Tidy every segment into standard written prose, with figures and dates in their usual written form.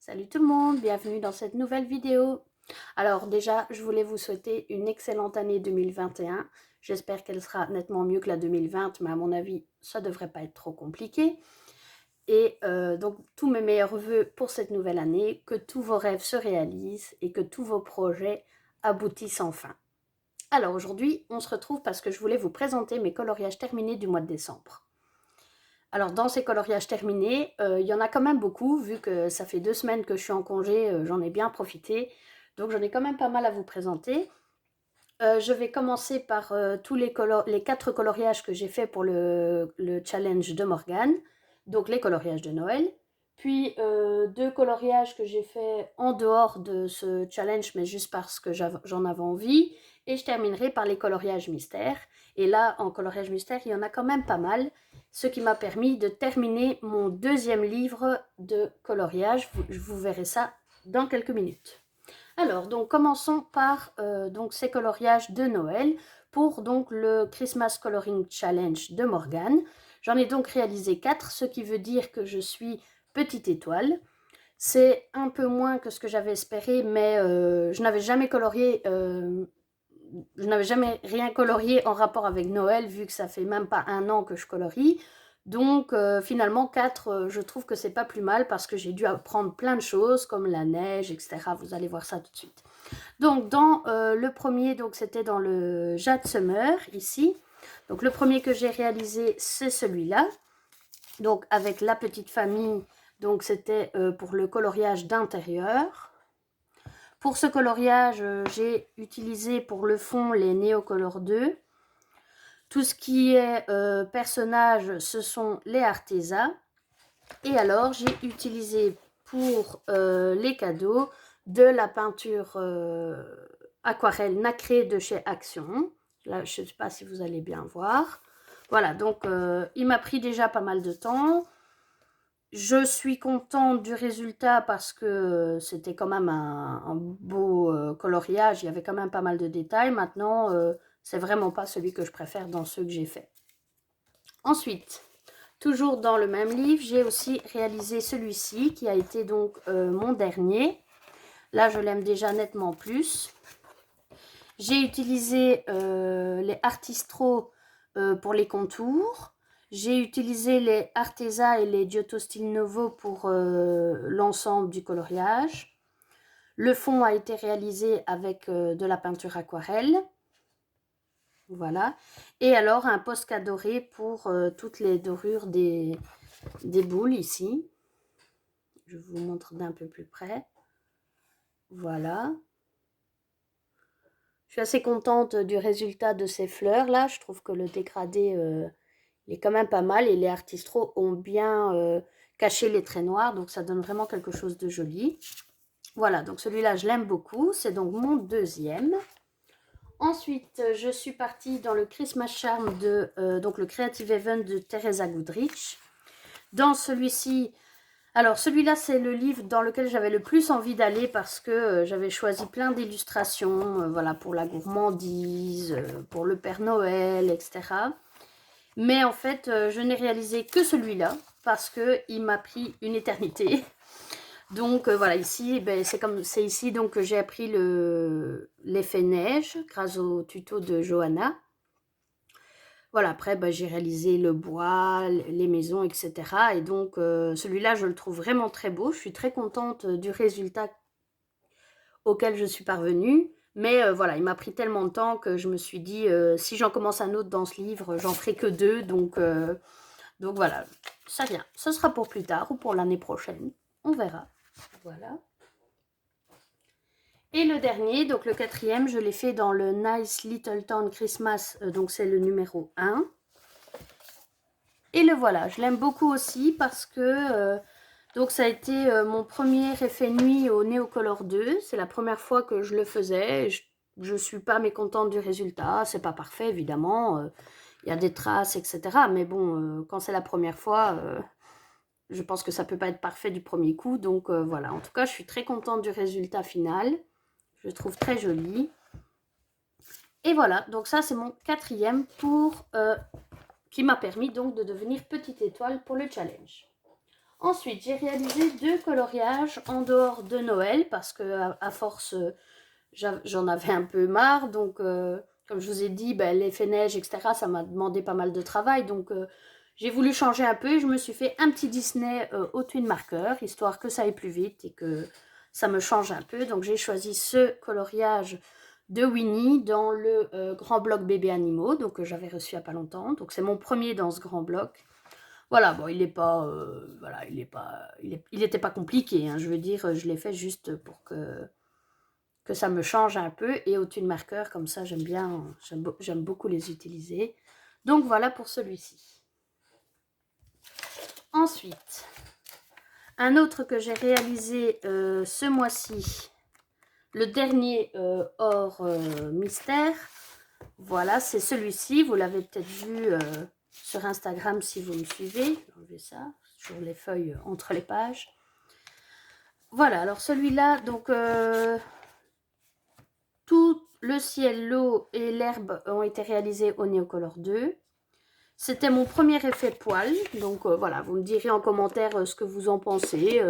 Salut tout le monde, bienvenue dans cette nouvelle vidéo. Alors déjà, je voulais vous souhaiter une excellente année 2021. J'espère qu'elle sera nettement mieux que la 2020, mais à mon avis, ça devrait pas être trop compliqué. Et donc, tous mes meilleurs vœux pour cette nouvelle année, que tous vos rêves se réalisent et que tous vos projets aboutissent enfin. Alors aujourd'hui, on se retrouve parce que je voulais vous présenter mes coloriages terminés du mois de décembre. Alors dans ces coloriages terminés, il y en a quand même beaucoup, vu que ça fait 2 semaines que je suis en congé, j'en ai bien profité. Donc j'en ai quand même pas mal à vous présenter. Je vais commencer par tous les 4 coloriages que j'ai fait pour le challenge de Morgane, donc les coloriages de Noël. Puis 2 coloriages que j'ai fait en dehors de ce challenge, mais juste parce que j'en avais envie. Et je terminerai par les coloriages mystères. Et là, en coloriage mystère, il y en a quand même pas mal, ce qui m'a permis de terminer mon 2e livre de coloriage. Vous verrez ça dans quelques minutes. Alors, donc commençons par donc ces coloriages de Noël pour donc le Christmas Coloring Challenge de Morgane. J'en ai donc réalisé 4, ce qui veut dire que je suis petite étoile. C'est un peu moins que ce que j'avais espéré, mais je n'avais jamais colorié, je n'avais jamais rien colorié en rapport avec Noël, vu que ça fait même pas un an que je colorie. Donc finalement 4, je trouve que c'est pas plus mal parce que j'ai dû apprendre plein de choses comme la neige, etc. Vous allez voir ça tout de suite. Donc dans le premier, donc c'était dans le Jade Summer ici. Donc le premier que j'ai réalisé, c'est celui-là. Donc avec la petite famille, donc c'était pour le coloriage d'intérieur. Pour ce coloriage, j'ai utilisé pour le fond les Neocolor 2. Tout ce qui est personnage, ce sont les Arteza. Et alors, j'ai utilisé pour les cadeaux de la peinture aquarelle nacrée de chez Action. Là, je ne sais pas si vous allez bien voir. Voilà, donc il m'a pris déjà pas mal de temps. Je suis contente du résultat parce que c'était quand même un beau coloriage. Il y avait quand même pas mal de détails. Maintenant, c'est vraiment pas celui que je préfère dans ceux que j'ai fait. Ensuite, toujours dans le même livre, j'ai aussi réalisé celui-ci qui a été donc mon dernier. Là, je l'aime déjà nettement plus. J'ai utilisé les Artistro pour les contours. J'ai utilisé les Arteza et les Giotto Stil Novo pour l'ensemble du coloriage. Le fond a été réalisé avec de la peinture aquarelle. Voilà. Et alors, un Posca doré pour toutes les dorures des boules ici. Je vous montre d'un peu plus près. Voilà. Je suis assez contente du résultat de ces fleurs là. Je trouve que le dégradé il est quand même pas mal et les Artistro ont bien caché les traits noirs, donc ça donne vraiment quelque chose de joli. Voilà, donc celui-là je l'aime beaucoup, c'est donc mon deuxième. Ensuite, je suis partie dans le Christmas Charm de donc le Creative Event de Teresa Goodrich. Dans celui-ci, alors celui-là c'est le livre dans lequel j'avais le plus envie d'aller parce que j'avais choisi plein d'illustrations, voilà, pour la gourmandise, pour le Père Noël, etc. Mais en fait, je n'ai réalisé que celui-là parce qu'il m'a pris une éternité. Donc voilà, ici, ben, c'est ici donc, que j'ai appris l'effet neige grâce au tuto de Johanna. Voilà, après, ben, j'ai réalisé le bois, les maisons, etc. Et donc, celui-là, je le trouve vraiment très beau. Je suis très contente du résultat auquel je suis parvenue. Mais voilà, il m'a pris tellement de temps que je me suis dit, si j'en commence un autre dans ce livre, j'en ferai que 2. Donc voilà, ça vient. Ce sera pour plus tard ou pour l'année prochaine. On verra. Voilà. Et le dernier, donc le 4e, je l'ai fait dans le Nice Little Town Christmas, donc c'est le numéro 1. Et le voilà, je l'aime beaucoup aussi parce que donc ça a été mon premier effet nuit au Neocolor 2. C'est la première fois que je le faisais. Je ne suis pas mécontente du résultat. C'est pas parfait, évidemment. Il y a des traces, etc. Mais bon, quand c'est la première fois, je pense que ça peut pas être parfait du premier coup. Donc voilà, en tout cas, je suis très contente du résultat final. Je le trouve très joli. Et voilà, donc ça, c'est mon 4e pour... qui m'a permis donc de devenir petite étoile pour le challenge. Ensuite, j'ai réalisé 2 coloriages en dehors de Noël parce que à force, j'en avais un peu marre. Donc, comme je vous ai dit, ben, l'effet neige, etc., ça m'a demandé pas mal de travail. Donc, j'ai voulu changer un peu et je me suis fait un petit Disney au twin marker, histoire que ça aille plus vite et que ça me change un peu. Donc, j'ai choisi ce coloriage de Winnie dans le grand bloc bébé animaux, donc j'avais reçu il n'y a pas longtemps. Donc, c'est mon premier dans ce grand bloc. Voilà, bon, il est pas, voilà, il était pas compliqué, hein, je veux dire, je l'ai fait juste pour que ça me change un peu. Et au twin marker, comme ça, j'aime bien, j'aime beaucoup les utiliser. Donc voilà pour celui-ci. Ensuite, un autre que j'ai réalisé ce mois-ci, le dernier hors mystère. Voilà, c'est celui-ci. Vous l'avez peut-être vu sur Instagram si vous me suivez. Je vais enlever ça, sur les feuilles entre les pages. Voilà, alors celui-là, donc tout le ciel, l'eau et l'herbe ont été réalisés au Neocolor 2. C'était mon premier effet poil, donc voilà, vous me direz en commentaire ce que vous en pensez.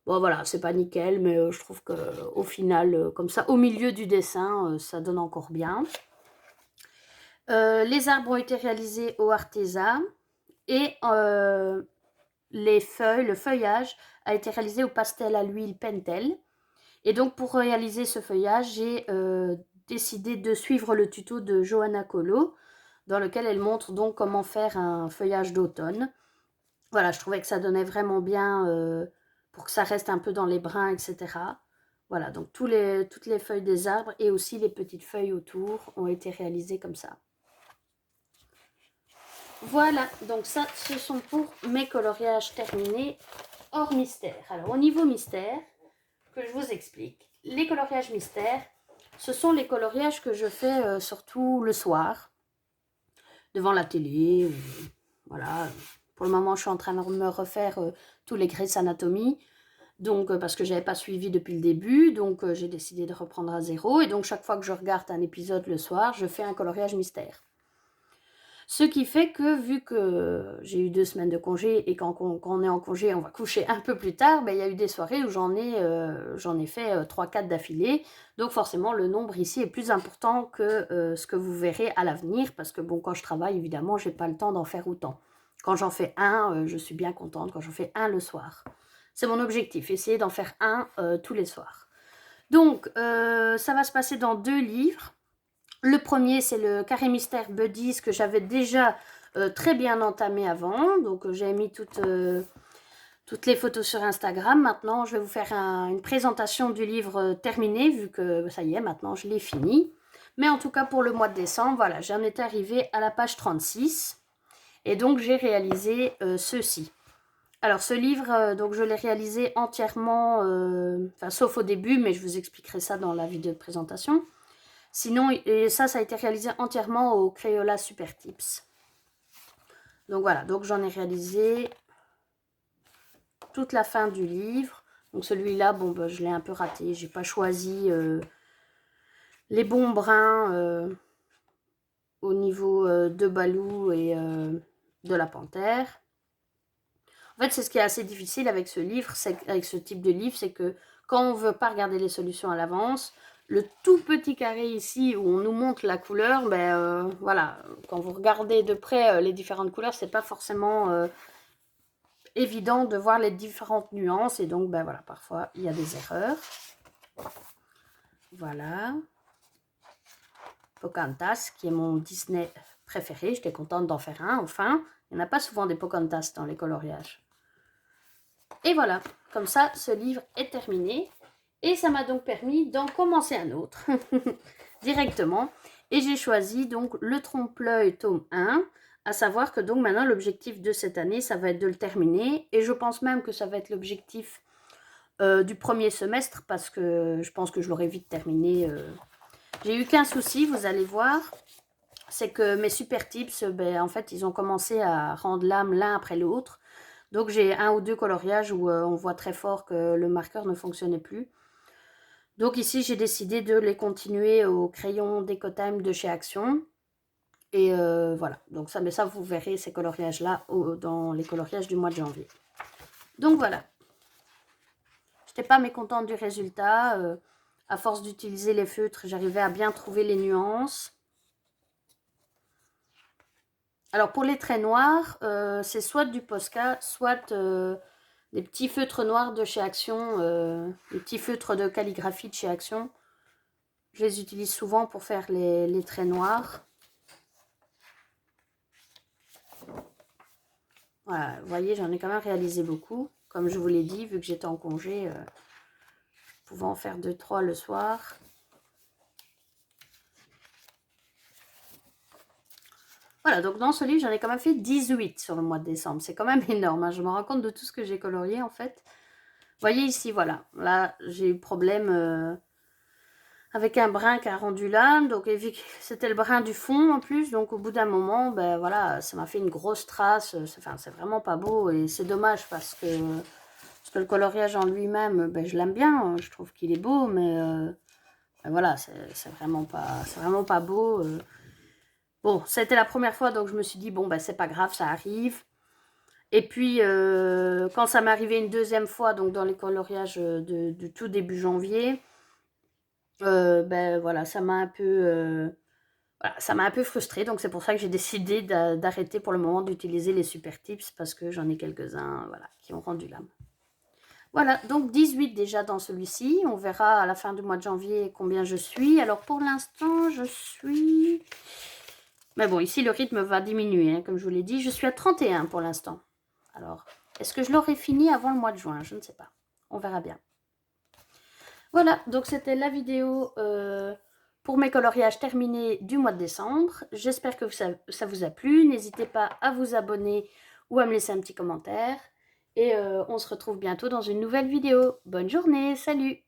Bon voilà, c'est pas nickel, mais je trouve qu'au final, comme ça, au milieu du dessin, ça donne encore bien. Les arbres ont été réalisés au Arteza et les feuilles, le feuillage a été réalisé au pastel à l'huile Pentel. Et donc pour réaliser ce feuillage, j'ai décidé de suivre le tuto de Johanna Colo, dans lequel elle montre donc comment faire un feuillage d'automne. Voilà, je trouvais que ça donnait vraiment bien pour que ça reste un peu dans les brins, etc. Voilà, donc toutes les feuilles des arbres et aussi les petites feuilles autour ont été réalisées comme ça. Voilà, donc ça, ce sont pour mes coloriages terminés hors mystère. Alors, au niveau mystère, que je vous explique. Les coloriages mystères, ce sont les coloriages que je fais surtout le soir, devant la télé. Voilà. Pour le moment, je suis en train de me refaire tous les Grey's Anatomy. Donc, parce que je n'avais pas suivi depuis le début, donc j'ai décidé de reprendre à zéro. Et donc, chaque fois que je regarde un épisode le soir, je fais un coloriage mystère. Ce qui fait que, vu que j'ai eu 2 semaines de congé et quand on est en congé, on va coucher un peu plus tard, ben, il y a eu des soirées où j'en ai fait 3-4 d'affilée. Donc forcément, le nombre ici est plus important que ce que vous verrez à l'avenir. Parce que bon, quand je travaille, évidemment, je n'ai pas le temps d'en faire autant. Quand j'en fais un, je suis bien contente. Quand j'en fais un le soir. C'est mon objectif, essayer d'en faire un tous les soirs. Donc, ça va se passer dans 2 livres. Le premier, c'est le Carré Mystère Buddies que j'avais déjà très bien entamé avant. Donc, j'ai mis toutes les photos sur Instagram. Maintenant, je vais vous faire une présentation du livre terminé, vu que ça y est, maintenant, je l'ai fini. Mais en tout cas, pour le mois de décembre, voilà, j'en étais arrivée à la page 36. Et donc, j'ai réalisé ceci. Alors, ce livre, donc je l'ai réalisé entièrement, sauf au début, mais je vous expliquerai ça dans la vidéo de présentation. Sinon, et ça a été réalisé entièrement au Crayola Super Tips. Donc voilà, donc j'en ai réalisé toute la fin du livre. Donc celui-là, bon, ben, je l'ai un peu raté. J'ai pas choisi les bons brins au niveau de Balou et de la panthère. En fait, c'est ce qui est assez difficile avec ce livre, avec ce type de livre, c'est que quand on ne veut pas regarder les solutions à l'avance, le tout petit carré ici où on nous montre la couleur, ben voilà, quand vous regardez de près les différentes couleurs, c'est pas forcément évident de voir les différentes nuances et donc ben voilà, parfois il y a des erreurs. Voilà. Pocahontas, qui est mon Disney préféré, j'étais contente d'en faire un, enfin. Il n'y en a pas souvent des Pocahontas dans les coloriages. Et voilà, comme ça, ce livre est terminé. Et ça m'a donc permis d'en commencer un autre, directement. Et j'ai choisi donc le Trompe-l'œil tome 1, à savoir que donc maintenant l'objectif de cette année, ça va être de le terminer. Et je pense même que ça va être l'objectif du premier semestre, parce que je pense que je l'aurai vite terminé. J'ai eu qu'un souci, vous allez voir, c'est que mes super tips, ben, en fait, ils ont commencé à rendre l'âme l'un après l'autre. Donc j'ai 1 ou 2 coloriages où on voit très fort que le marqueur ne fonctionnait plus. Donc ici, j'ai décidé de les continuer au crayon Decotime de chez Action. Et voilà, donc ça, mais ça, vous verrez ces coloriages-là dans les coloriages du mois de janvier. Donc voilà. Je n'étais pas mécontente du résultat. À force d'utiliser les feutres, j'arrivais à bien trouver les nuances. Alors pour les traits noirs, c'est soit du Posca, soit des petits feutres noirs de chez Action, les petits feutres de calligraphie de chez Action. Je les utilise souvent pour faire les traits noirs. Voilà, vous voyez, j'en ai quand même réalisé beaucoup. Comme je vous l'ai dit, vu que j'étais en congé, je pouvais en faire 2-3 le soir. Voilà, donc dans ce livre, j'en ai quand même fait 18 sur le mois de décembre. C'est quand même énorme, hein. Je me rends compte de tout ce que j'ai colorié, en fait. Vous voyez ici, voilà. Là, j'ai eu problème avec un brin qui a rendu l'âme. Donc, c'était le brin du fond, en plus. Donc, au bout d'un moment, ben voilà, ça m'a fait une grosse trace. Enfin, c'est vraiment pas beau. Et c'est dommage parce que le coloriage en lui-même, ben, je l'aime bien. Je trouve qu'il est beau, mais ben voilà, c'est vraiment pas beau. Bon, c'était la première fois, donc je me suis dit, bon, ben c'est pas grave, ça arrive. Et puis, quand ça m'est arrivé une deuxième fois, donc dans les coloriages de tout début janvier, ben voilà, ça m'a un peu... voilà, ça m'a un peu frustrée, donc c'est pour ça que j'ai décidé d'arrêter pour le moment d'utiliser les super tips, parce que j'en ai quelques-uns, voilà, qui ont rendu l'âme. Voilà, donc 18 déjà dans celui-ci. On verra à la fin du mois de janvier combien je suis. Alors pour l'instant, je suis... Mais bon, ici, le rythme va diminuer, hein, comme je vous l'ai dit. Je suis à 31 pour l'instant. Alors, est-ce que je l'aurai fini avant le mois de juin? Je ne sais pas. On verra bien. Voilà, donc c'était la vidéo pour mes coloriages terminés du mois de décembre. J'espère que ça vous a plu. N'hésitez pas à vous abonner ou à me laisser un petit commentaire. Et on se retrouve bientôt dans une nouvelle vidéo. Bonne journée, salut!